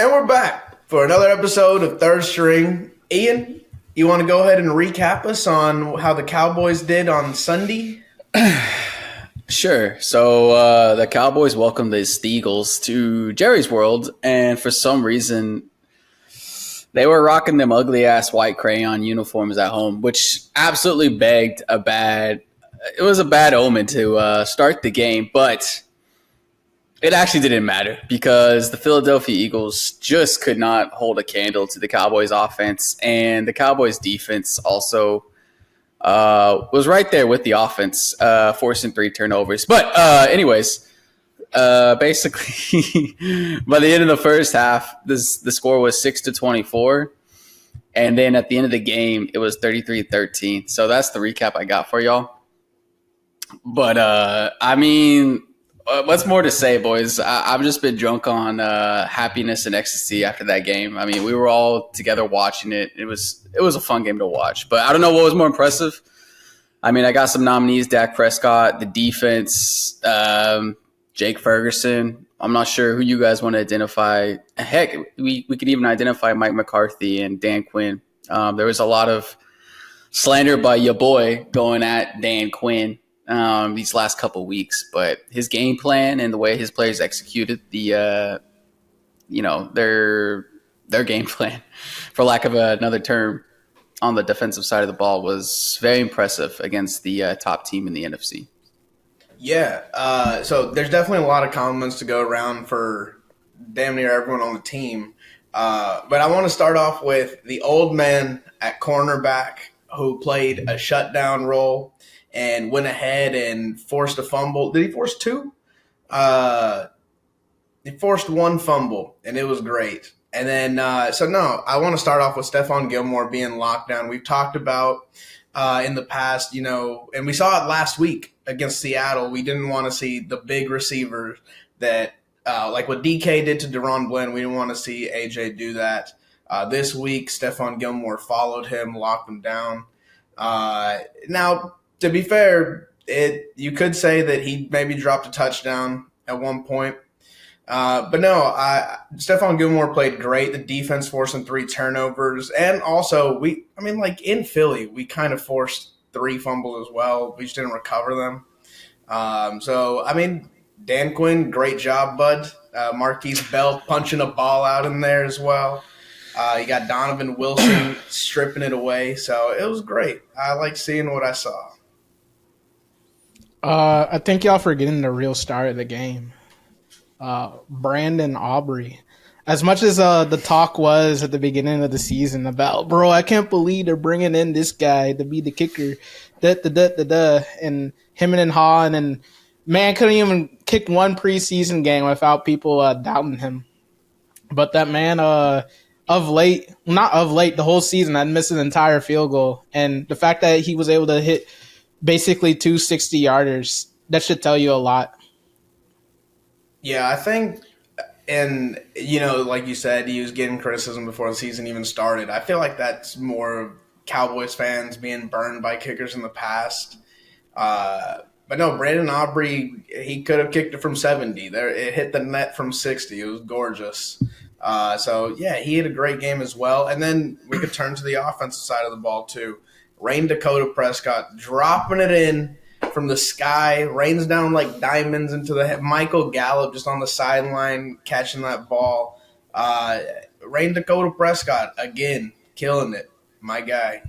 And we're back for another episode of Third String. Ian, you want to go ahead and recap us on how the Cowboys did on Sunday? Sure. So the Cowboys welcomed the Eagles to Jerry's World, and for some reason, they were rocking them ugly ass white crayon uniforms at home, which absolutely begged a bad. It was a bad omen to start the game, but it actually didn't matter because the Philadelphia Eagles just could not hold a candle to the Cowboys offense, and the Cowboys defense also was right there with the offense, forcing 3 turnovers. But anyways, basically, by the end of the first half, the score was 6-24. And then at the end of the game, it was 33-13. So that's the recap I got for y'all. But, what's more to say, boys? I've just been drunk on happiness and ecstasy after that game. I mean, we were all together watching it. It was a fun game to watch. But I don't know what was more impressive. I mean, I got some nominees: Dak Prescott, the defense, Jake Ferguson. I'm not sure who you guys want to identify. Heck, we could even identify Mike McCarthy and Dan Quinn. There was a lot of slander by your boy going at Dan Quinn these last couple weeks, but his game plan and the way his players executed their game plan, for lack of another term, on the defensive side of the ball was very impressive against the top team in the NFC. Yeah, so there's definitely a lot of compliments to go around for damn near everyone on the team. But I want to start off with the old man at cornerback who played a shutdown role and went ahead and forced a fumble. Did he force 2? He forced 1 fumble, and it was great. And then, I want to start off with Stephon Gilmore being locked down. We've talked about in the past, and we saw it last week against Seattle. We didn't want to see the big receivers that, like what DK did to Deron Bland, we didn't want to see AJ do that. This week, Stephon Gilmore followed him, locked him down. Now, to be fair, you could say that he maybe dropped a touchdown at one point. But no, Stephon Gilmore played great. The defense forcing 3 turnovers. And also, in Philly, we kind of forced 3 fumbles as well. We just didn't recover them. Dan Quinn, great job, bud. Marquise Bell punching a ball out in there as well. You got Donovan Wilson stripping it away. So it was great. I like seeing what I saw. I think y'all forgetting the real star of the game. Brandon Aubrey. As much as the talk was at the beginning of the season about, bro, I can't believe they're bringing in this guy to be the kicker, and him and Hahn, and man couldn't even kick one preseason game without people doubting him. But that man, not of late, the whole season, I'd missed an entire field goal, and the fact that he was able to hit basically 2 60-yarders, that should tell you a lot. Yeah, I think, and, like you said, he was getting criticism before the season even started. I feel like that's more of Cowboys fans being burned by kickers in the past. But no, Brandon Aubrey, he could have kicked it from 70. It hit the net from 60. It was gorgeous. He had a great game as well. And then we could turn to the offensive side of the ball, too. Rain Dakota Prescott dropping it in from the sky, rains down like diamonds into the head. Michael Gallup just on the sideline catching that ball. Rain Dakota Prescott, again, killing it. My guy.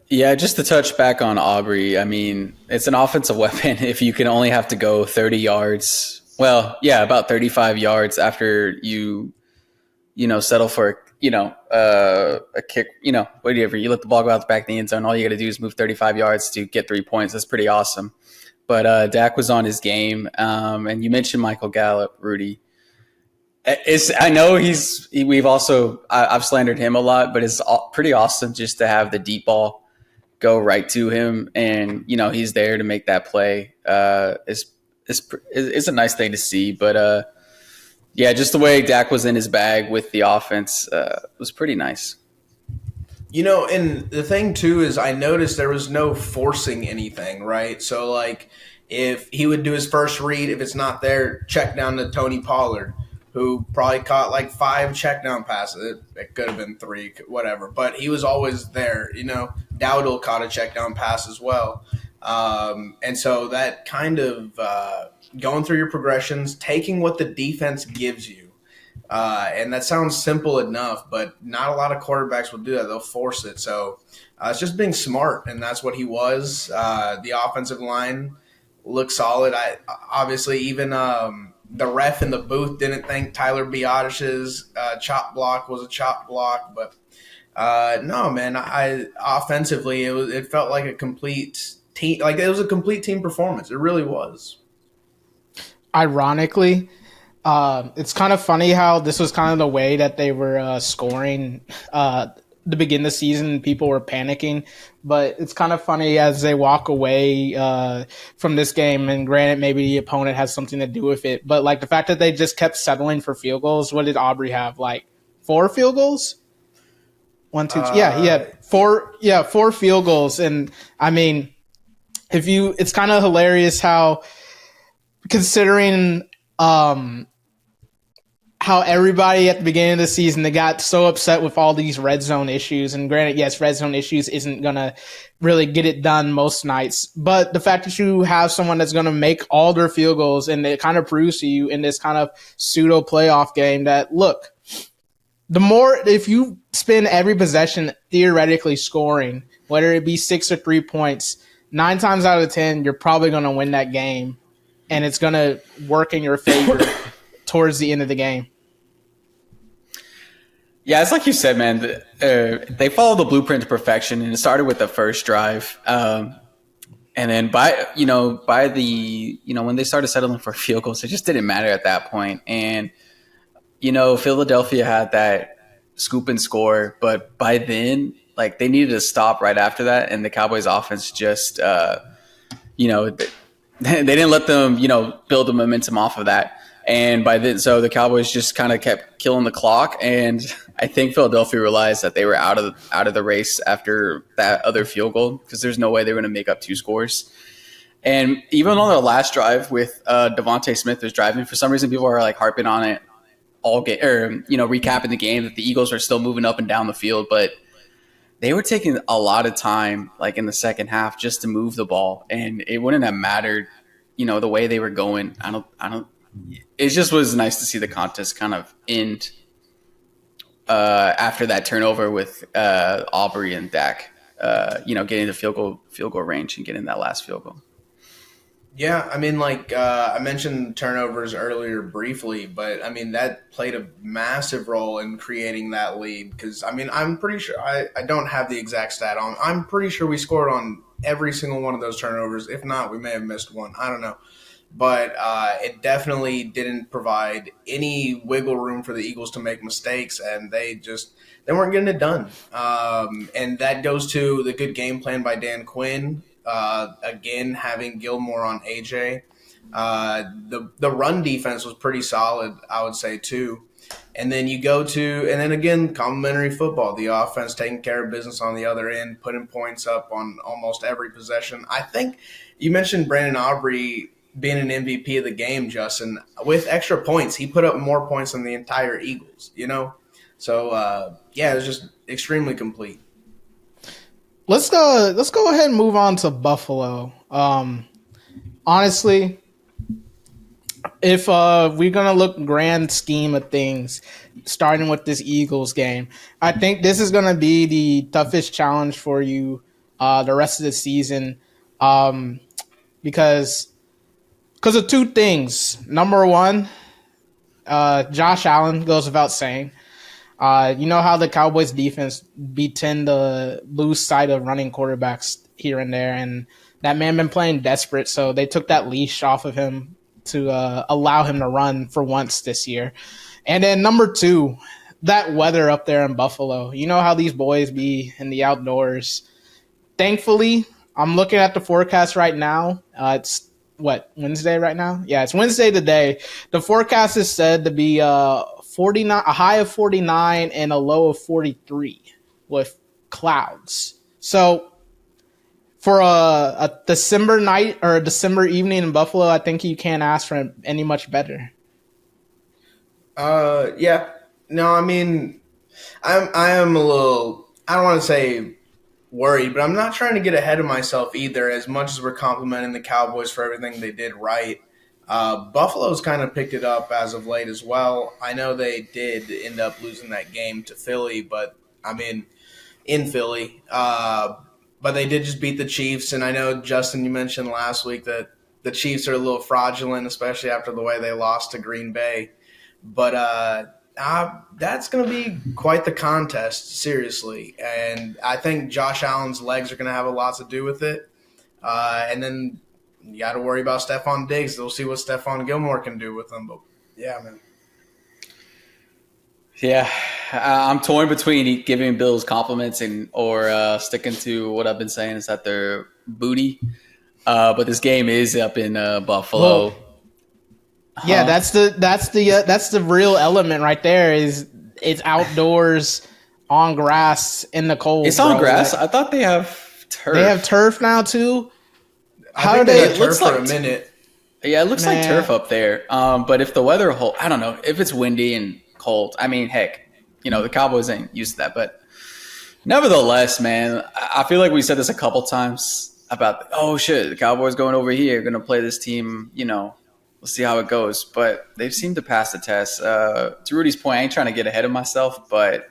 Yeah, just to touch back on Aubrey, I mean, it's an offensive weapon if you can only have to go 30 yards. Well, yeah, about 35 yards after you settle for a kick, whatever. You let the ball go out the back of the end zone. All you got to do is move 35 yards to get 3 points. That's pretty awesome. But Dak was on his game. And you mentioned Michael Gallup, Rudy. I know I've slandered him a lot, but it's pretty awesome just to have the deep ball go right to him. And, he's there to make that play. It's a nice thing to see. But, just the way Dak was in his bag with the offense was pretty nice. And the thing, too, is I noticed there was no forcing anything, right? So, If he would do his first read, if it's not there, check down to Tony Pollard, who probably caught like 5 check down passes. It could have been 3, whatever, but he was always there. Dowdle caught a check down pass as well. And so that kind of going through your progressions, taking what the defense gives you. And that sounds simple enough, but not a lot of quarterbacks will do that. They'll force it. So it's just being smart, and that's what he was. The offensive line looked solid. Obviously, even the ref in the booth didn't think Tyler Biadish's chop block was a chop block, but no, man. Offensively, it felt like a complete team. Like it was a complete team performance. It really was. Ironically, it's kind of funny how this was kind of the way that they were scoring to begin the season. People were panicking, but it's kind of funny as they walk away from this game. And granted, maybe the opponent has something to do with it, but like the fact that they just kept settling for field goals. What did Aubrey have? Like 4 field goals? 1, 2, yeah, he had 4. Yeah, 4 field goals. And I mean, it's kind of hilarious how, considering how everybody at the beginning of the season, they got so upset with all these red zone issues. And granted, yes, red zone issues isn't going to really get it done most nights. But the fact that you have someone that's going to make all their field goals, and it kind of proves to you in this kind of pseudo playoff game that, look, if you spend every possession theoretically scoring, whether it be 6 or 3 points, 9 times out of 10, you're probably going to win that game. And it's going to work in your favor towards the end of the game. Yeah, it's like you said, man. They followed the blueprint to perfection, and it started with the first drive. And then by the when they started settling for field goals, it just didn't matter at that point. And Philadelphia had that scoop and score, but by then, like, they needed to stop right after that, and the Cowboys offense just they didn't let them build the momentum off of that. And by then, so the Cowboys just kind of kept killing the clock, and I think Philadelphia realized that they were out of the race after that other field goal, because there's no way they were going to make up 2 scores. And even on the last drive with Devontae Smith was driving, for some reason people are like harping on it all game, or recapping the game, that the Eagles are still moving up and down the field, but they were taking a lot of time, like in the second half, just to move the ball, and it wouldn't have mattered, the way they were going. I don't. It just was nice to see the contest kind of end after that turnover with Aubrey and Dak, getting the field goal range and getting that last field goal. Yeah, I mean, like I mentioned turnovers earlier briefly, but I mean that played a massive role in creating that lead. Because I mean, I'm pretty sure I don't have the exact stat on. I'm pretty sure we scored on every single one of those turnovers. If not, we may have missed one. I don't know. But it definitely didn't provide any wiggle room for the Eagles to make mistakes, and they weren't getting it done. And that goes to the good game plan by Dan Quinn. Again, having Gilmore on AJ. The run defense was pretty solid, I would say, too. And then and then again, complimentary football. The offense taking care of business on the other end, putting points up on almost every possession. I think you mentioned Brandon Aubrey being an MVP of the game, Justin. With extra points, he put up more points than the entire Eagles, So, it was just extremely complete. Let's go ahead and move on to Buffalo. Honestly, if we're gonna look grand scheme of things, starting with this Eagles game, I think this is gonna be the toughest challenge for you the rest of the season, because of 2 things. Number one, Josh Allen goes without saying. You know how the Cowboys defense tend to lose sight of running quarterbacks here and there, and that man been playing desperate, so they took that leash off of him to allow him to run for once this year. And then number 2, that weather up there in Buffalo. You know how these boys be in the outdoors. Thankfully, I'm looking at the forecast right now. It's Wednesday right now? Yeah, it's Wednesday today. The forecast is said to be 49, a high of 49 and a low of 43 with clouds. So For a December night or a December evening in Buffalo, I think you can't ask for any much better. Yeah. No, I mean, I am a little. I don't want to say worried, but I'm not trying to get ahead of myself either. As much as we're complimenting the Cowboys for everything they did right, Buffalo's kind of picked it up as of late as well. I know they did end up losing that game to Philly, but I mean, in Philly, but they did just beat the Chiefs. And I know Justin, you mentioned last week that the Chiefs are a little fraudulent, especially after the way they lost to Green Bay. But that's going to be quite the contest, seriously. And I think Josh Allen's legs are going to have a lot to do with it. And then you got to worry about Stephon Diggs. We'll see what Stephon Gilmore can do with them. But yeah, man. Yeah, I'm torn between giving Bills compliments or sticking to what I've been saying is that they're booty. But this game is up in Buffalo. Well, yeah, that's the real element right there. Is it's outdoors on grass in the cold. It's on bro. grass. Like, I thought they have turf. they have turf now too. I think do they they- had it turf looks for like a minute. Yeah, it looks like Man. turf up there. But if the weather hold, I don't know if it's windy and cold. I mean, heck, the Cowboys ain't used to that. But nevertheless, man, I feel like we said this a couple times about, oh shit, the Cowboys going over here, going to play this team. We'll see how it goes. But they've seemed to pass the test. To Rudy's point, I ain't trying to get ahead of myself, but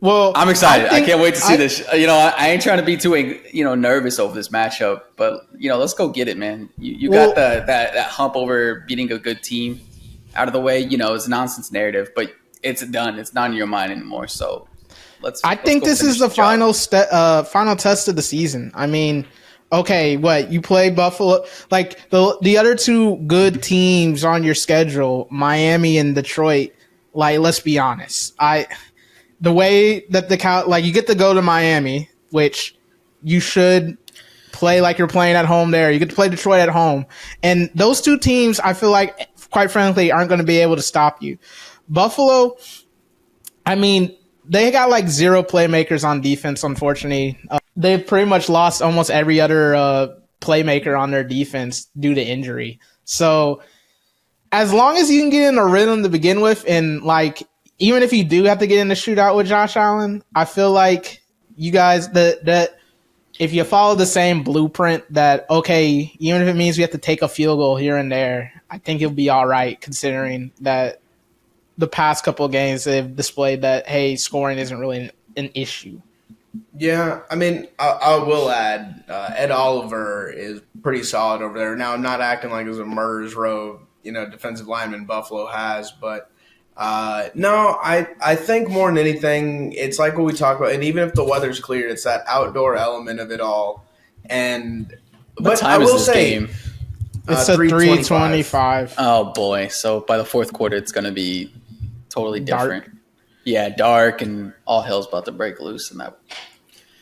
Well, I'm excited. I can't wait to see I- this. I ain't trying to be too, nervous over this matchup, but let's go get it, man. You Well- got that hump over beating a good team out of the way. It's a nonsense narrative, but it's done. It's not in your mind anymore. So let's. I think go this finish is the job. final test of the season. I mean, okay, what you play Buffalo, like the other two good teams on your schedule, Miami and Detroit. Like, let's be honest, the way that you get to go to Miami, which you should play like you're playing at home there. You get to play Detroit at home, and those two teams, I feel like, quite frankly, aren't going to be able to stop you. Buffalo, I mean, they got like zero playmakers on defense, unfortunately. They've pretty much lost almost every other playmaker on their defense due to injury. So as long as you can get in a rhythm to begin with, and like even if you do have to get in the shootout with Josh Allen, I feel like you guys that if you follow the same blueprint, that okay, even if it means we have to take a field goal here and there, I think you'll be all right, considering that the past couple of games they've displayed that, hey, scoring isn't really an issue. Yeah, I mean, I will add, Ed Oliver is pretty solid over there. Now, I'm not acting like it's a murderer's row, defensive lineman Buffalo has, but no, I think more than anything, it's like what we talked about, and even if the weather's clear, it's that outdoor element of it all. And What time is this game? It's a 3:25. Oh boy! So by the fourth quarter, it's going to be totally different. Dark. Yeah, dark, and all hell's about to break loose in that.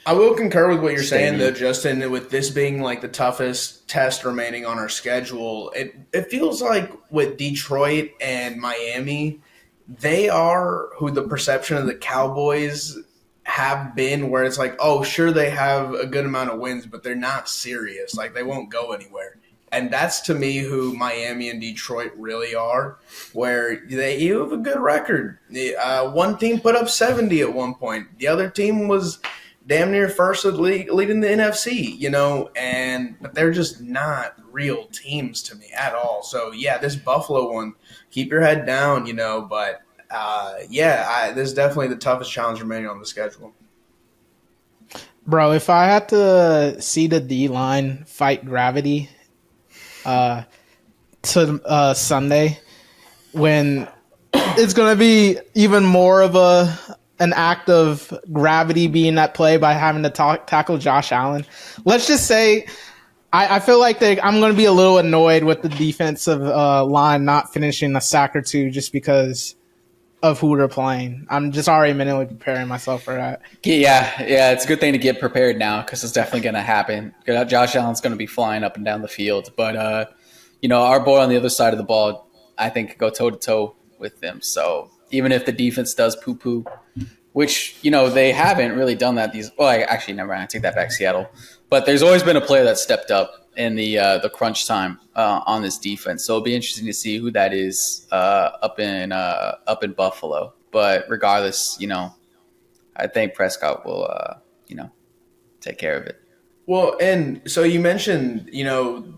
I will concur with what you're Stadium. saying, though, Justin. With this being like the toughest test remaining on our schedule, it feels like with Detroit and Miami, they are who the perception of the Cowboys have been, where it's like, oh, sure, they have a good amount of wins, but they're not serious. Like, they won't go anywhere. And that's, to me, who Miami and Detroit really are, where you have a good record. One team put up 70 at one point. The other team was damn near first of leading the NFC, but they're just not real teams to me at all. So, yeah, this Buffalo one, keep your head down, but, this is definitely the toughest challenge remaining on the schedule. Bro, if I had to see the D-line fight gravity to Sunday, when it's going to be even more of an act of gravity being at play by having to tackle Josh Allen. Let's just say I feel like I'm going to be a little annoyed with the defensive line not finishing a sack or two just because of who they're playing. I'm just already mentally preparing myself for that. Yeah, it's a good thing to get prepared now because it's definitely going to happen. Josh Allen's going to be flying up and down the field, but our boy on the other side of the ball, I think, could go toe to toe with them. So even if the defense does poo-poo, which they haven't really done that. Actually, never mind. I take that back, Seattle. But there's always been a player that stepped up in the crunch time on this defense. So it'll be interesting to see who that is up in Buffalo. But regardless, I think Prescott will take care of it. Well, and so you mentioned,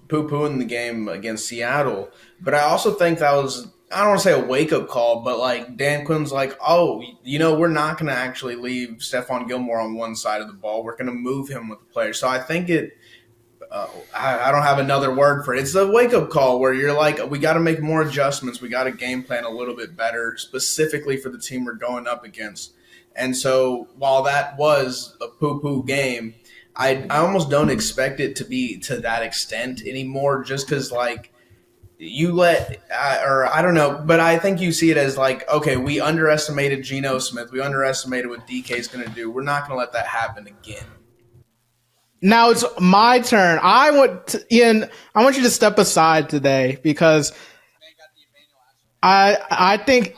poo-pooing the game against Seattle, but I also think that was, I don't want to say a wake-up call, but like Dan Quinn's like, oh, we're not going to actually leave Stephon Gilmore on one side of the ball. We're going to move him with the players. So I think I don't have another word for it. It's a wake-up call where you're like, we got to make more adjustments. We got to game plan a little bit better, specifically for the team we're going up against. And so while that was a poo-poo game, I almost don't expect it to be to that extent anymore, just because like I don't know, but I think you see it as like, okay, we underestimated Geno Smith, we underestimated what DK is going to do. We're not going to let that happen again. Now it's my turn. Ian, I want you to step aside today because I think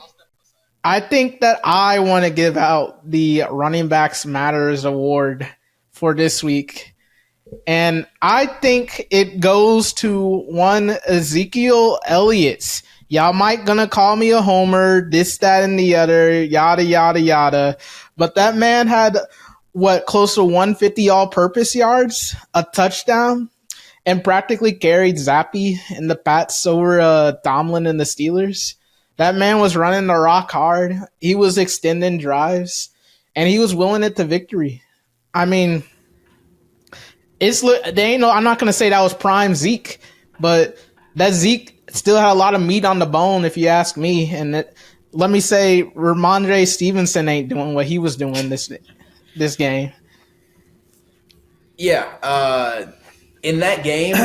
that I want to give out the Running Backs Matters Award for this week. And I think it goes to one Ezekiel Elliott. Y'all might gonna call me a homer, this, that, and the other, yada, yada, yada. But that man had, close to 150 all-purpose yards, a touchdown, and practically carried Zappy and the Pats over Tomlin and the Steelers. That man was running the rock hard. He was extending drives, and he was willing it to victory. I mean, I'm not gonna say that was prime Zeke, but that Zeke still had a lot of meat on the bone, if you ask me. And let me say, Ramondre Stevenson ain't doing what he was doing this game. Yeah, in that game,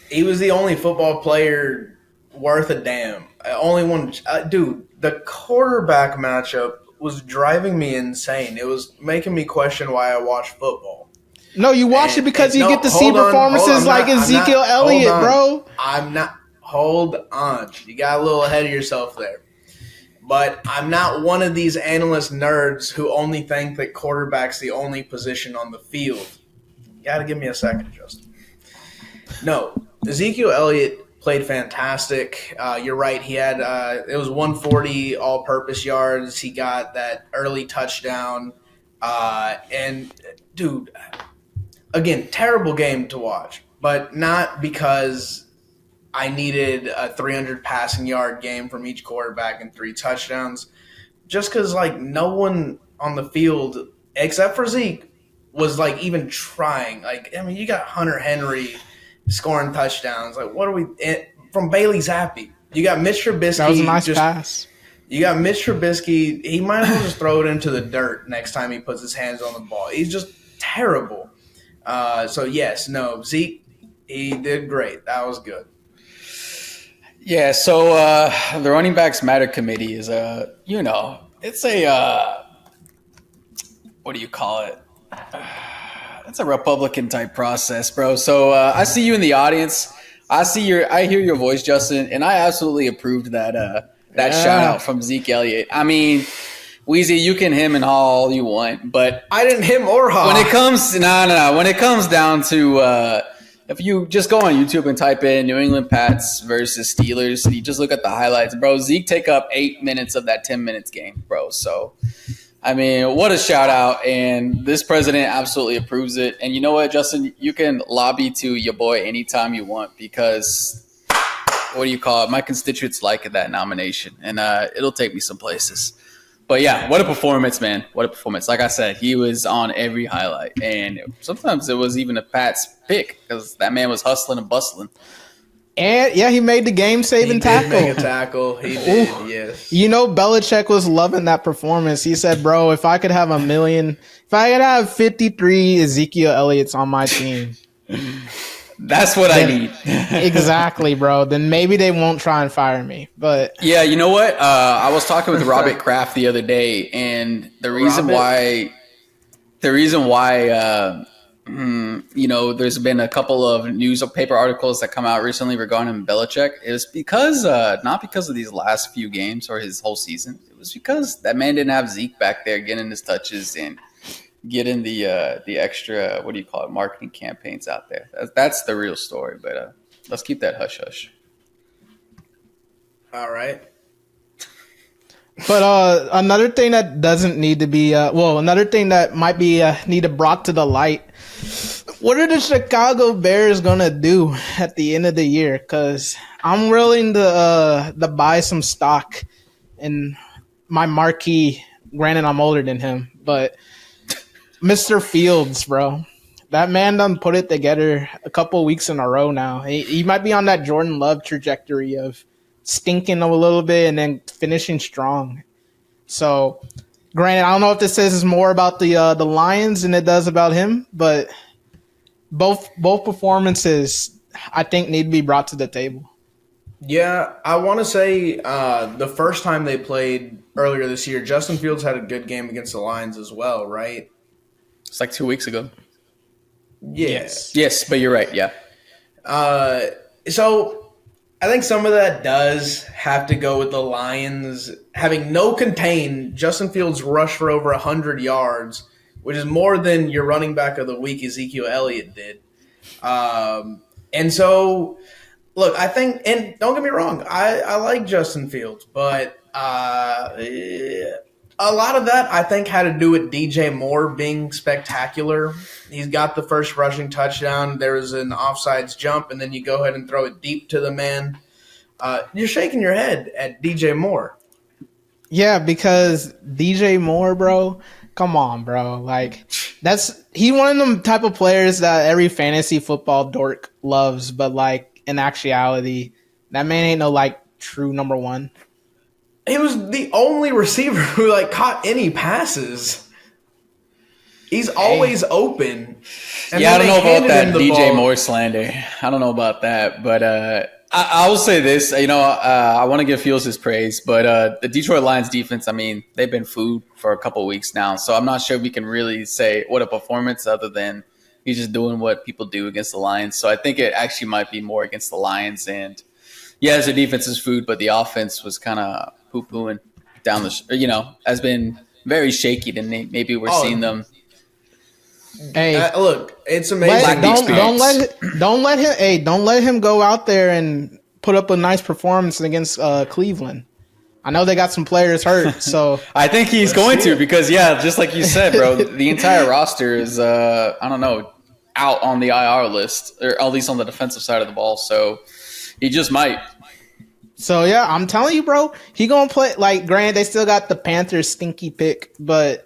he was the only football player worth a damn. Only one, dude. The quarterback matchup was driving me insane. It was making me question why I watch football. No, you watch it because you get to see performances like Ezekiel Elliott, bro. Hold on. You got a little ahead of yourself there. But I'm not one of these analyst nerds who only think that quarterback's the only position on the field. You got to give me a second, Justin. No, Ezekiel Elliott played fantastic. You're right. He had it was 140 all-purpose yards. He got that early touchdown. And, dude, again, terrible game to watch, but not because I needed a 300 passing yard game from each quarterback and 3 touchdowns. Just because, like, no one on the field, except for Zeke, was, like, even trying. Like, I mean, you got Hunter Henry scoring touchdowns. Like, what are we – from Bailey Zappi. You got Mitch Trubisky. That was a nice pass. You got Mitch Trubisky. He might as well just throw it into the dirt next time he puts his hands on the ball. He's just terrible. Zeke, he did great. That was good. Yeah, so the Running Backs Matter Committee is it's a what do you call it? It's a Republican type process, bro. So I see you in the audience. I hear your voice, Justin, and I absolutely approved that shout out from Zeke Elliott. I mean, Weezy, you can him and haw all you want, but I didn't him or haw. When it comes when it comes down to if you just go on YouTube and type in New England Pats versus Steelers, and you just look at the highlights, bro, Zeke take up 8 minutes of that 10 minutes game, bro. So, I mean, what a shout out. And this president absolutely approves it. And you know what, Justin? You can lobby to your boy anytime you want because, what do you call it? My constituents like that nomination, and it'll take me some places. But yeah, what a performance, man. What a performance. Like I said, he was on every highlight. And sometimes it was even a Pat's pick because that man was hustling and bustling. And yeah, he made the game-saving tackle. He did make a tackle. He did, yes. You know, Belichick was loving that performance. He said, bro, if I could have 53 Ezekiel Elliott's on my team. That's what I need. Exactly, bro. Then maybe they won't try and fire me. But yeah, you know what? I was talking with Robert Kraft the other day, and the reason why There's been a couple of newspaper articles that come out recently regarding Belichick. It was because, not because of these last few games or his whole season. It was because that man didn't have Zeke back there getting his touches and getting the extra, what do you call it, marketing campaigns out there. That's the real story. But let's keep that hush hush. All right. But another thing that doesn't need to be, another thing that might be needed brought to the light. What are the Chicago Bears gonna do at the end of the year? Because I'm willing to buy some stock in my marquee. Granted, I'm older than him, but Mr. Fields, bro, that man done put it together a couple of weeks in a row now. He might be on that Jordan Love trajectory of stinking a little bit and then finishing strong. So, granted, I don't know if this says more about the Lions than it does about him, but both performances I think need to be brought to the table. Yeah, I want to say the first time they played earlier this year, Justin Fields had a good game against the Lions as well, right? It's like 2 weeks ago. Yeah. Yes, but you're right. Yeah. So I think some of that does have to go with the Lions having no contain. Justin Fields rushed for over 100 yards, which is more than your running back of the week, Ezekiel Elliott, did. And so, look, I think, and don't get me wrong, I like Justin Fields, but a lot of that I think had to do with DJ Moore being spectacular. He's got the first rushing touchdown. There was an offsides jump, and then you go ahead and throw it deep to the man. You're shaking your head at DJ Moore. Yeah, because DJ Moore, bro, come on, bro. Like, he one of them type of players that every fantasy football dork loves, but like in actuality, that man ain't no like true number one. He was the only receiver who like caught any passes. He's always open. And I don't know about that DJ Moore slander. I don't know about that, but I will say this. I want to give Fields his praise, but the Detroit Lions defense, I mean, they've been food for a couple of weeks now, so I'm not sure we can really say what a performance other than he's just doing what people do against the Lions. So I think it actually might be more against the Lions. And yeah, the defense is food, but the offense was kind of poo-pooing down has been very shaky, and maybe we're seeing them. Hey, look, it's amazing. Don't let him go out there and put up a nice performance against Cleveland. I know they got some players hurt, so I think he's going to because just like you said, bro, the entire roster is out on the IR list, or at least on the defensive side of the ball. So he just might. So yeah, I'm telling you, bro, he gonna play. Like, granted, they still got the Panthers stinky pick, but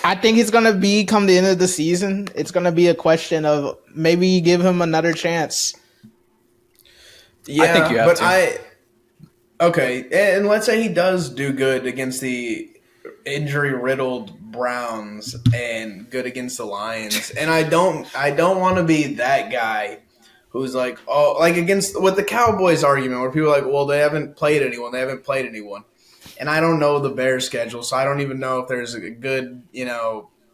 I think it's going to be come the end of the season. It's going to be a question of maybe you give him another chance. Yeah, I think you have to. Okay, and let's say he does do good against the injury-riddled Browns and good against the Lions. And I don't want to be that guy who's like, with the Cowboys argument where people are like, well, they haven't played anyone. And I don't know the Bears schedule, so I don't even know if there's a good,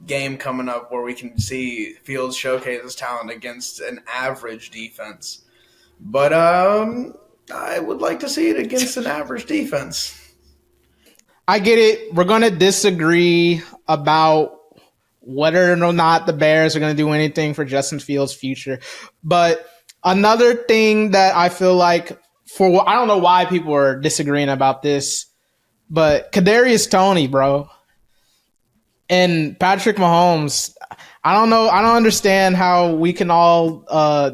game coming up where we can see Fields showcase his talent against an average defense. But I would like to see it against an average defense. I get it. We're going to disagree about whether or not the Bears are going to do anything for Justin Fields' future. But another thing that I feel like I don't know why people are disagreeing about this, but Kadarius Toney, bro, and Patrick Mahomes, I don't know. I don't understand how we can all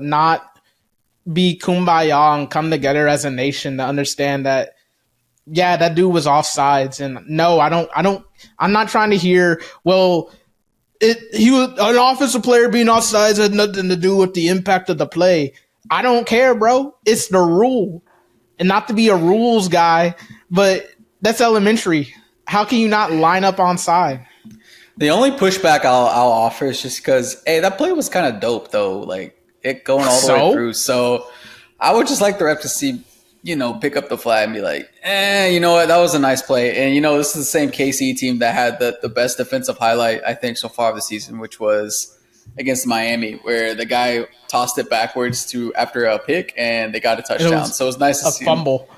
not be kumbaya and come together as a nation to understand that, yeah, that dude was offsides. And no, I'm not trying to hear, well, he was an offensive player being offsides had nothing to do with the impact of the play. I don't care, bro. It's the rule. And not to be a rules guy, but that's elementary. How can you not line up on side? The only pushback I'll offer is just because, that play was kind of dope, though. Like, it going all the way through. So I would just like the ref to see, pick up the flag and be like, you know what? That was a nice play. And, this is the same KC team that had the best defensive highlight, I think, so far of the season, which was against Miami, where the guy tossed it backwards to after a pick, and they got a touchdown. So it was nice to a see fumble.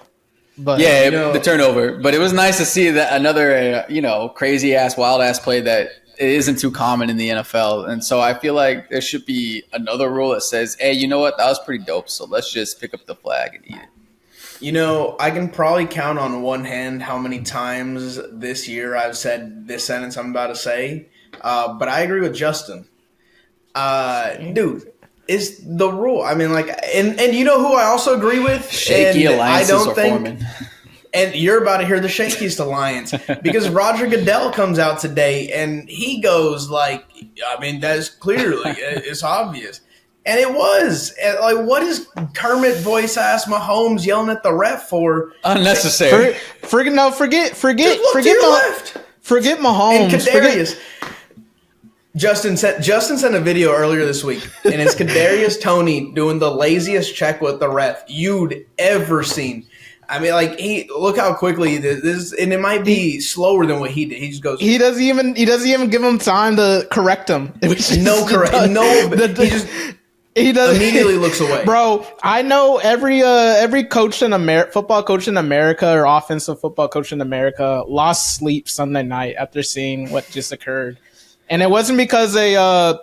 But Yeah, the turnover. But it was nice to see that another, crazy ass, wild ass play that it isn't too common in the NFL. And so I feel like there should be another rule that says, hey, you know what? That was pretty dope. So let's just pick up the flag and eat it. I can probably count on one hand how many times this year I've said this sentence I'm about to say. But I agree with Justin. Dude, it's the rule. I mean, like, and you know who I also agree with? Shaky and alliances I don't are think, forming. And you're about to hear the shakiest alliance because Roger Goodell comes out today and he goes like, I mean, that's clearly, it's obvious. And it was. Like, what is Kermit voice ass Mahomes yelling at the ref for? Unnecessary. Forget left. Forget Mahomes. And Kadarius. Justin sent a video earlier this week, and it's Kadarius Toney doing the laziest check with the ref you'd ever seen. I mean, like, look how quickly this, and it might be slower than what he did. He just goes. He doesn't even give him time to correct him. He does immediately looks away. Bro, I know every coach in America, football coach in America or offensive football coach in America lost sleep Sunday night after seeing what just occurred. And it wasn't because they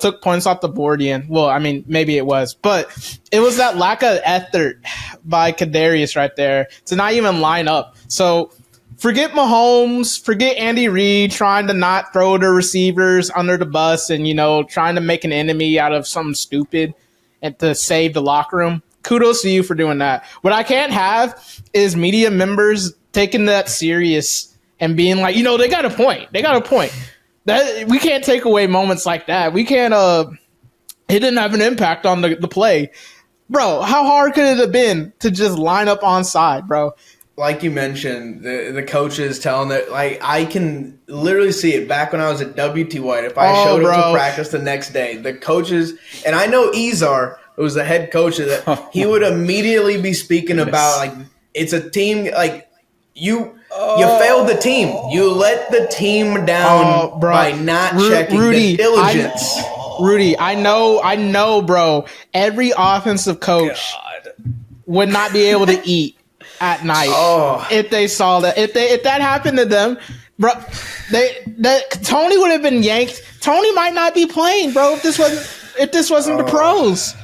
took points off the board in. Well, I mean, maybe it was. But it was that lack of effort by Kadarius right there to not even line up. So forget Mahomes, forget Andy Reid trying to not throw the receivers under the bus and, trying to make an enemy out of something stupid and to save the locker room. Kudos to you for doing that. What I can't have is media members taking that serious and being like, they got a point. They got a point. That we can't take away moments like that. We can't. It didn't have an impact on the play, bro. How hard could it have been to just line up on side, bro? Like you mentioned, the coaches telling that. Like, I can literally see it back when I was at WT White. If I showed up to practice the next day, the coaches, and I know Izar, who was the head coach of that, he would immediately be speaking about like it's a team. Like you failed the team. You let the team down by not checking the diligence. Rudy, I know, bro. Every offensive coach would not be able to eat at night if they saw that. If that happened to them, bro, Tony would have been yanked. Tony might not be playing, bro. If this wasn't the pros.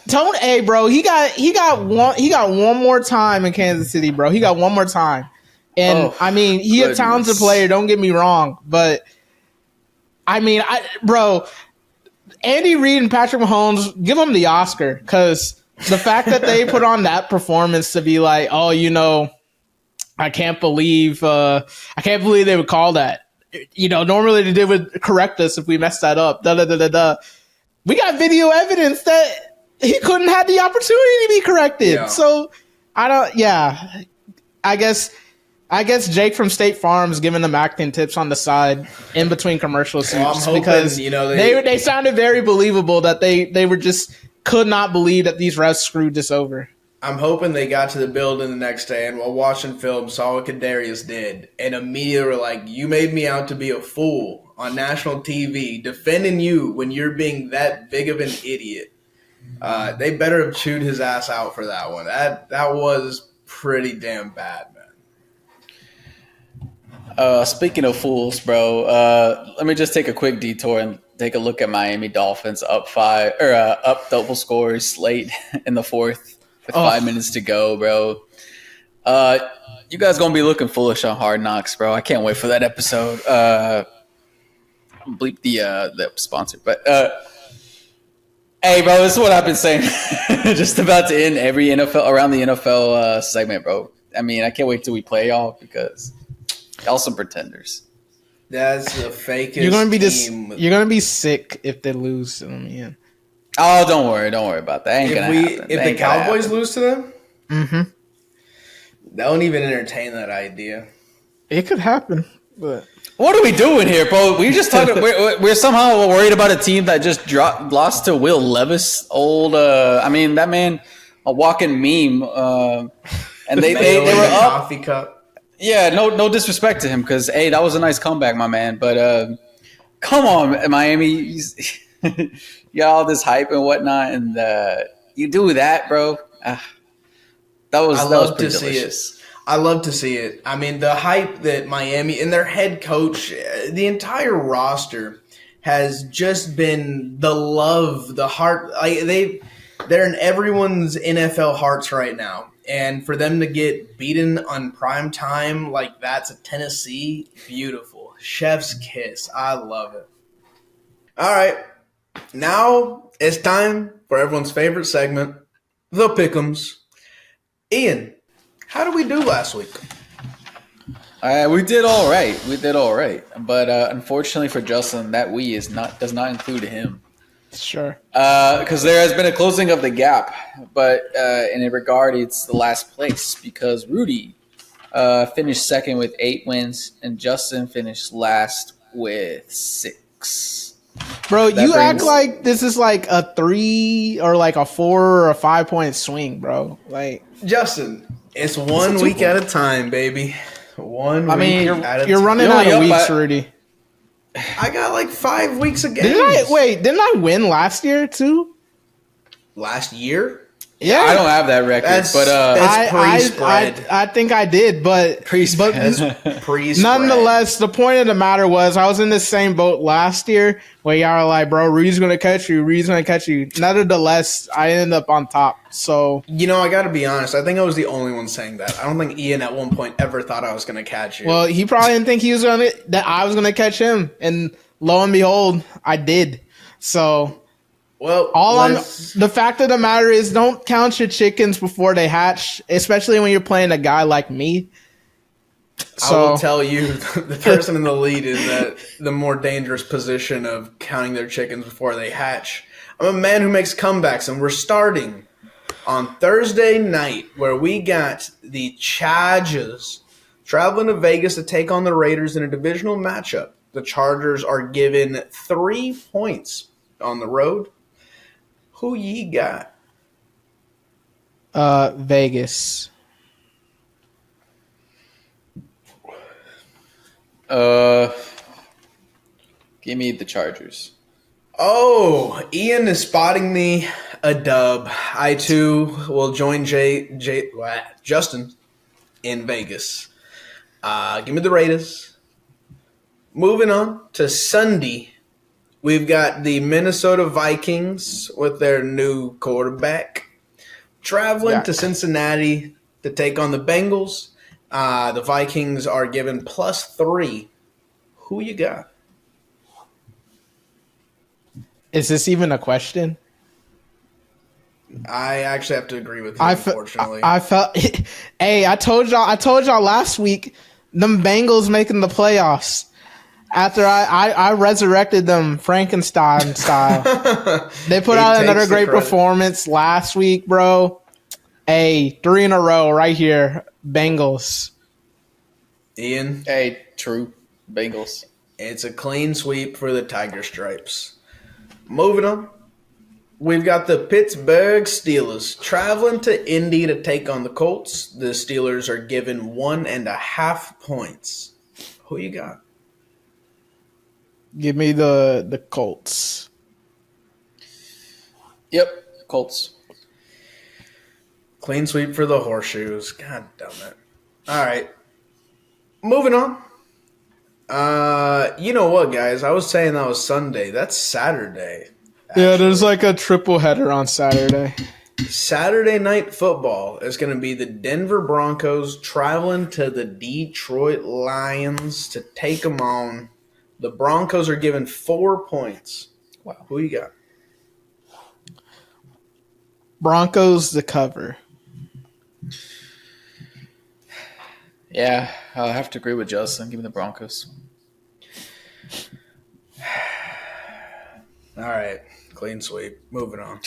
Tony, hey, bro, he got one more time in Kansas City, bro. He got one more time. And I mean, he's a talented player. Don't get me wrong, but I mean, Andy Reid and Patrick Mahomes, give them the Oscar because the fact that they put on that performance to be like, I can't believe they would call that. Normally they would correct us if we messed that up. We got video evidence that he couldn't have the opportunity to be corrected. Yeah. So I guess Jake from State Farm is giving them acting tips on the side in between commercial suits because they sounded very believable that they were just could not believe that these refs screwed this over. I'm hoping they got to the building the next day and while watching film saw what Kadarius did and immediately were like, you made me out to be a fool on national TV defending you when you're being that big of an idiot. They better have chewed his ass out for that one. That was pretty damn bad. Speaking of fools, bro, let me just take a quick detour and take a look at Miami Dolphins up double scores late in the fourth with 5 minutes to go, bro. You guys gonna be looking foolish on Hard Knocks, bro. I can't wait for that episode. Bleep the sponsor, but hey, bro, this is what I've been saying. Just about to end every around the NFL segment, bro. I mean, I can't wait till we play y'all because. Y'all some pretenders. That's the fakest team. You're gonna be sick if they lose to them again. Oh, don't worry about that. Ain't gonna happen. If the Cowboys lose to them, mm-hmm. Don't even entertain that idea. It could happen, but what are we doing here, bro? We just talking. We're somehow worried about a team that just lost to Will Levis. I mean, that man, a walking meme. And they were up. Coffee cup. Yeah, no disrespect to him because, hey, that was a nice comeback, my man. But come on, Miami. you got all this hype and whatnot, and you do that, bro. That was love to pretty see delicious. I love to see it. I mean, the hype that Miami and their head coach, the entire roster has just been the love, the heart. Like they're in everyone's NFL hearts right now. And for them to get beaten on prime time like that to Tennessee, beautiful. Chef's kiss. I love it. All right. Now it's time for everyone's favorite segment, the Pick'ems. Ian, how did we do last week? We did all right. We did all right, but unfortunately for Justin, that we does not include him. Sure. Because there has been a closing of the gap, but in a regard, it's the last place because Rudy finished second with 8 wins, and Justin finished last with 6. Bro, That you act brings- like this is like a 3 or like a 4 or a 5 point swing, bro. Like, Justin, it's 1 week at a time, baby. One I mean, week at a you're time. running You're out of only up weeks, by- Rudy. I got like 5 weeks of games. Didn't I win last year too? Last year? Yeah, I don't have that record, but that's pre-spread. I think I did, but pre-spread. Pre-spread. nonetheless, the point of the matter was I was in the same boat last year where y'all are like, bro, Rudy's gonna catch you, Rudy's gonna catch you. Nevertheless, I ended up on top. So You know, I got to be honest. I think I was the only one saying that. I don't think Ian at one point ever thought I was going to catch you. well, he probably didn't think that I was gonna catch him, and lo and behold, I did. So well, the fact of the matter is, don't count your chickens before they hatch, especially when you're playing a guy like me. I will tell you, the person in the lead is at the more dangerous position of counting their chickens before they hatch. I'm a man who makes comebacks, and we're starting on Thursday night, where we got the Chargers traveling to Vegas to take on the Raiders in a divisional matchup. The Chargers are given 3 points on the road. Who ye got? Vegas. Give me the Chargers. Oh, Ian is spotting me a dub. I too will join Justin in Vegas. Give me the Raiders. Moving on to Sunday, we've got the Minnesota Vikings with their new quarterback traveling to Cincinnati to take on the Bengals. The Vikings are given +3. Who you got? Is this even a question? I actually have to agree with you, unfortunately. I felt. Hey, I told y'all last week. Them Bengals making the playoffs. After I resurrected them Frankenstein style. They put out another great performance last week, bro. Hey, 3 in a row right here. Bengals. Ian? Hey, true. Bengals. It's a clean sweep for the Tiger Stripes. Moving on. We've got the Pittsburgh Steelers traveling to Indy to take on the Colts. The Steelers are given 1.5 points. Who you got? Give me the Colts. Yep, Colts. Clean sweep for the Horseshoes. God damn it. All right. Moving on. You know what, guys? I was saying that was Sunday. That's Saturday. Yeah, there's like a triple header on Saturday. Saturday night football is going to be the Denver Broncos traveling to the Detroit Lions to take them on. The Broncos are given 4 points. Wow. Who you got? Broncos the cover. Yeah, I'll have to agree with Justin. Give me the Broncos. All right. Clean sweep. Moving on.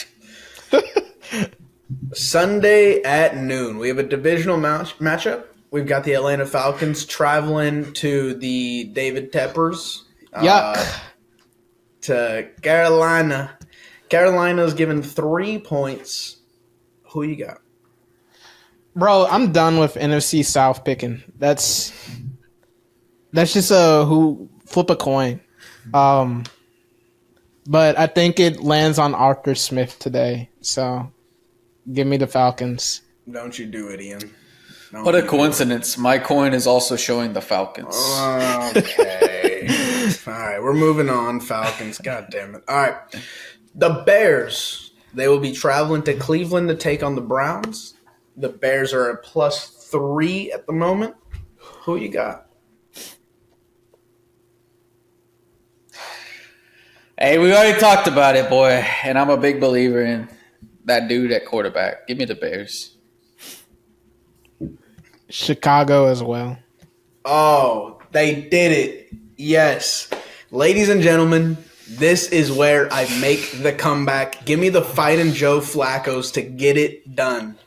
Sunday at noon, we have a divisional matchup. We've got the Atlanta Falcons traveling to the David Teppers. To Carolina. Carolina's given 3 points. Who you got? Bro, I'm done with NFC South picking. That's just a who flip a coin. but I think it lands on Arthur Smith today. So give me the Falcons. Don't you do it, Ian. Don't What a you coincidence. My coin is also showing the Falcons. Okay. All right, we're moving on. Falcons. God damn it. All right. The Bears. They will be traveling to Cleveland to take on the Browns. The Bears are a +3 at the moment. Who you got? Hey, we already talked about it, boy. And I'm a big believer in that dude at quarterback. Give me the Bears. Chicago as well. Oh, they did it. Yes. Ladies and gentlemen, this is where I make the comeback. Give me the Fightin' Joe Flacco's to get it done.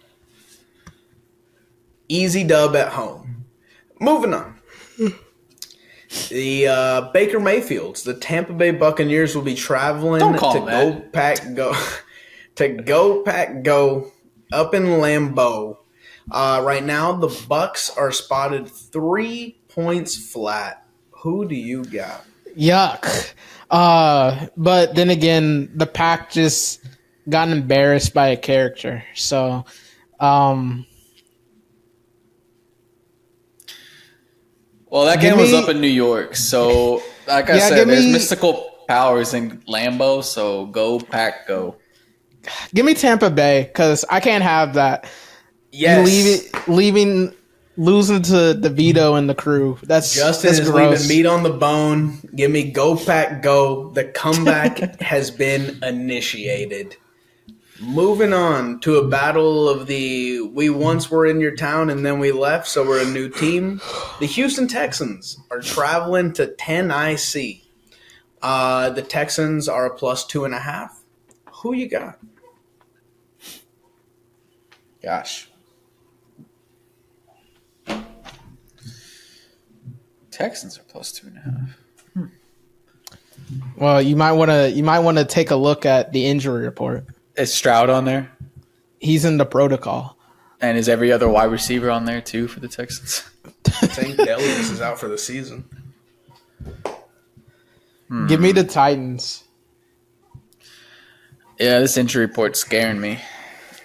Easy dub at home. Moving on. The Baker Mayfields, the Tampa Bay Buccaneers will be traveling Don't call to them Go that. Pack Go to Go Pack Go up in Lambeau. Right now, the Bucks are spotted 3 points flat. Who do you got? Yuck. But then again, the Pack just got embarrassed by a character. So, Well, that Give game was me- up in New York. So, like I Yeah, said, give there's me- mystical powers in Lambeau. So, go, Pack, go. give me Tampa Bay because I can't have that. Yes. Losing to DeVito and the crew. Justin that's is gross. leaving meat on the bone. Give me Go Pack Go. The comeback has been initiated. Moving on to a battle of the we once were in your town and then we left, so we're a new team. The Houston Texans are traveling to 10 IC. The Texans are a +2.5. Who you got? Gosh. Texans are +2.5. Well, you might want to take a look at the injury report. Is Stroud on there? He's in the protocol. And is every other wide receiver on there too for the Texans? Tank Delius is out for the season. Give me the Titans. Yeah, this injury report's scaring me.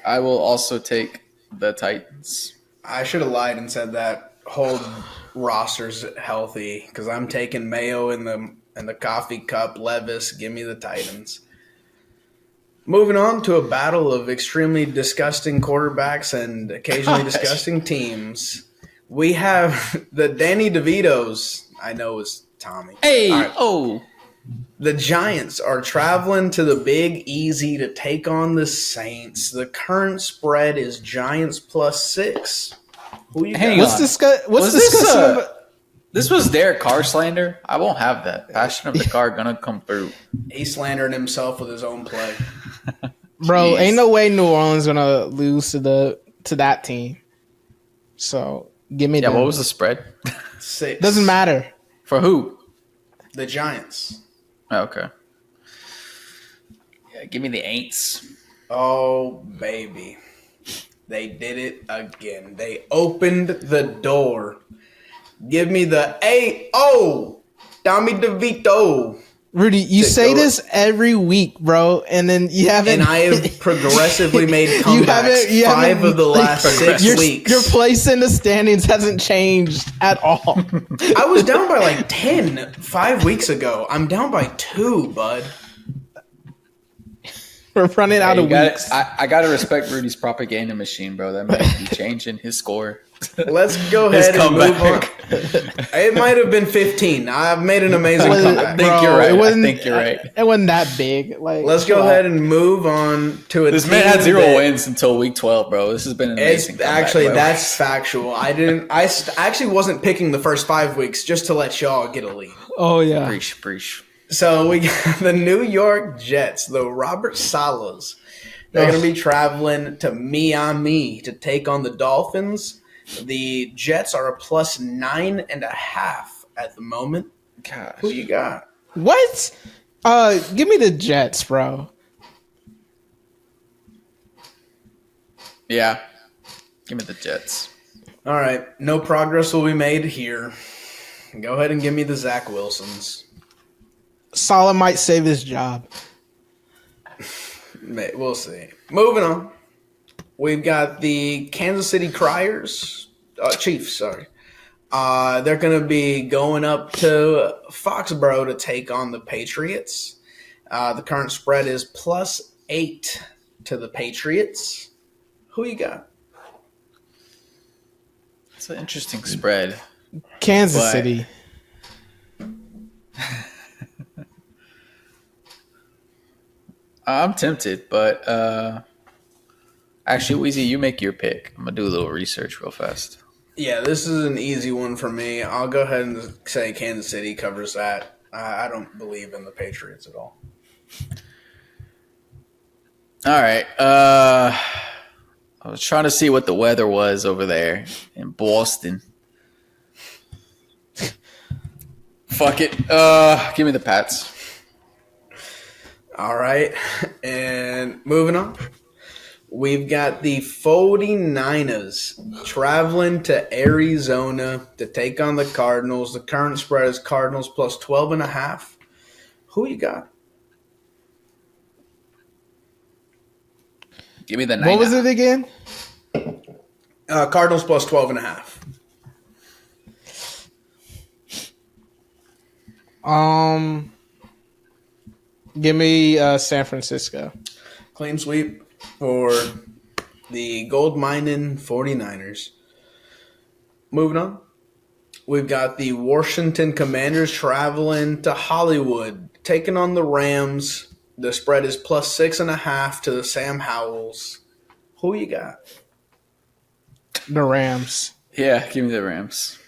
I will also take the Titans. I should have lied and said that whole roster's healthy because I'm taking Mayo in the coffee cup. Levis, give me the Titans. Moving on to a battle of extremely disgusting quarterbacks and occasionally disgusting teams. We have the Danny DeVitos. I know it's Tommy. Hey! All right. Oh! The Giants are traveling to the Big Easy to take on the Saints. The current spread is Giants +6. Who you Hang got? on. What's Was this, discussing about? This was Derek Carr slander? I won't have that. Passion of the Carr gonna come through. He's slandering himself with his own play. Bro, Jeez. ain't no way New Orleans gonna lose to that team. So give me Yeah, them. what was the spread? 6. Doesn't matter. For who? The Giants. Oh, okay. Yeah, give me the Aints. Oh, baby. They did it again. They opened the door. Give me the 8-0. Tommy DeVito. Rudy, you To say go- this every week, bro, and then you haven't. And I have progressively made You comebacks you 5 of the last 6 your, weeks. Your place in the standings hasn't changed at all. I was down by like 10 5 weeks ago. I'm down by 2, bud. We're running out of weeks. I gotta respect Rudy's propaganda machine, bro. That might be changing his score. Let's go His ahead and move on. comeback. It might have been 15. I've made an amazing Well, comeback. think you're right. It wasn't, I think you're right. It wasn't that big. Like, Let's go chill ahead out. and move on to a This team man had 0 that- wins until week 12, bro. This has been an It's amazing comeback, actually bro. that's factual. I actually wasn't picking the first 5 weeks just to let y'all get a lead. Oh yeah. Preach. So we got the New York Jets, the Robert Salas. They're going to be traveling to Miami to take on the Dolphins. The Jets are a +9.5 at the moment. Gosh. Who you got? What? Give me the Jets, bro. Yeah. Give me the Jets. All right, no progress will be made here. Go ahead and give me the Zach Wilsons. Salah might save his job. We'll see. Moving on. We've got the Kansas City Chiefs, sorry. They're going to be going up to Foxborough to take on the Patriots. The current spread is +8 to the Patriots. Who you got? It's an interesting spread. Kansas City. I'm tempted, but actually, Weezy, you make your pick. I'm going to do a little research real fast. Yeah, this is an easy one for me. I'll go ahead and say Kansas City covers that. I don't believe in the Patriots at all. All right. I was trying to see what the weather was over there in Boston. Fuck it. Give me the Pats. All right. And moving on. We've got the 49ers traveling to Arizona to take on the Cardinals. The current spread is Cardinals +12.5. Who you got? Give me the 9. What was it again? Cardinals +12.5. Give me San Francisco. Clean sweep for the gold mining 49ers. Moving on. We've got the Washington Commanders traveling to Hollywood, taking on the Rams. The spread is +6.5 to the Sam Howells. Who you got? The Rams. Yeah, give me the Rams.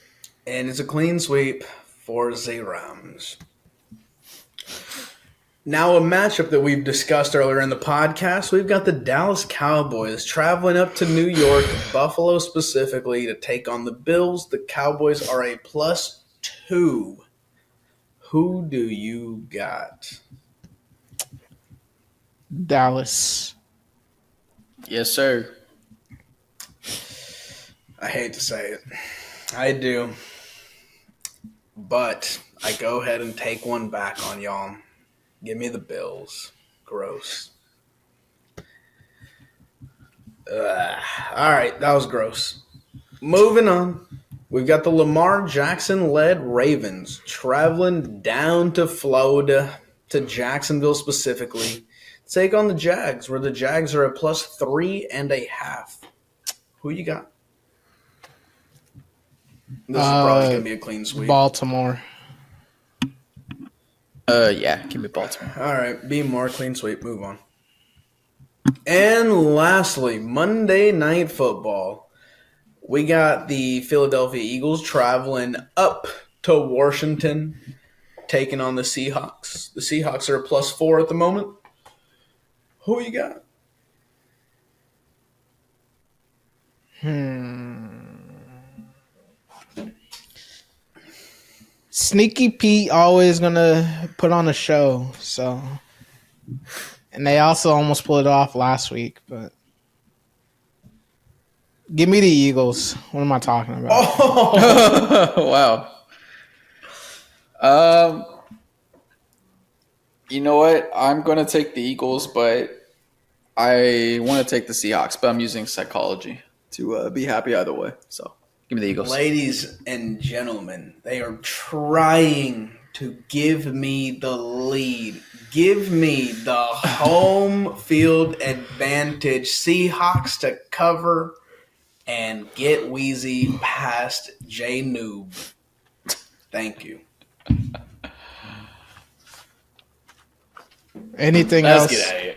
And it's a clean sweep for the Rams. Now a matchup that we've discussed earlier in the podcast. We've got the Dallas Cowboys traveling up to New York, Buffalo specifically, to take on the Bills. The Cowboys are a +2. Who do you got? Dallas. Yes, sir. I hate to say it. I do. But I go ahead and take one back on y'all. Give me the Bills. Gross. All right, that was gross. Moving on. We've got the Lamar Jackson-led Ravens traveling down to Florida, to Jacksonville specifically, to take on the Jags, where the Jags are a +3.5. Who you got? This is probably going to be a clean sweep. Baltimore. Yeah, give me Baltimore. All right, be more clean sweep. Move on. And lastly, Monday Night Football. We got the Philadelphia Eagles traveling up to Washington, taking on the Seahawks. The Seahawks are a +4 at the moment. Who you got? Sneaky Pete always gonna put on a show, so, and they also almost pulled it off last week, but give me the Eagles. What am I talking about? Wow. You know what? I'm going to take the Eagles, but I want to take the Seahawks, but I'm using psychology to be happy either way. So give me the Eagles. Ladies and gentlemen, they are trying to give me the lead. Give me the home field advantage. Seahawks to cover and get Wheezy past J Noob. Thank you. Anything Let's else? get out of here.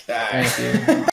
All right. Thank you.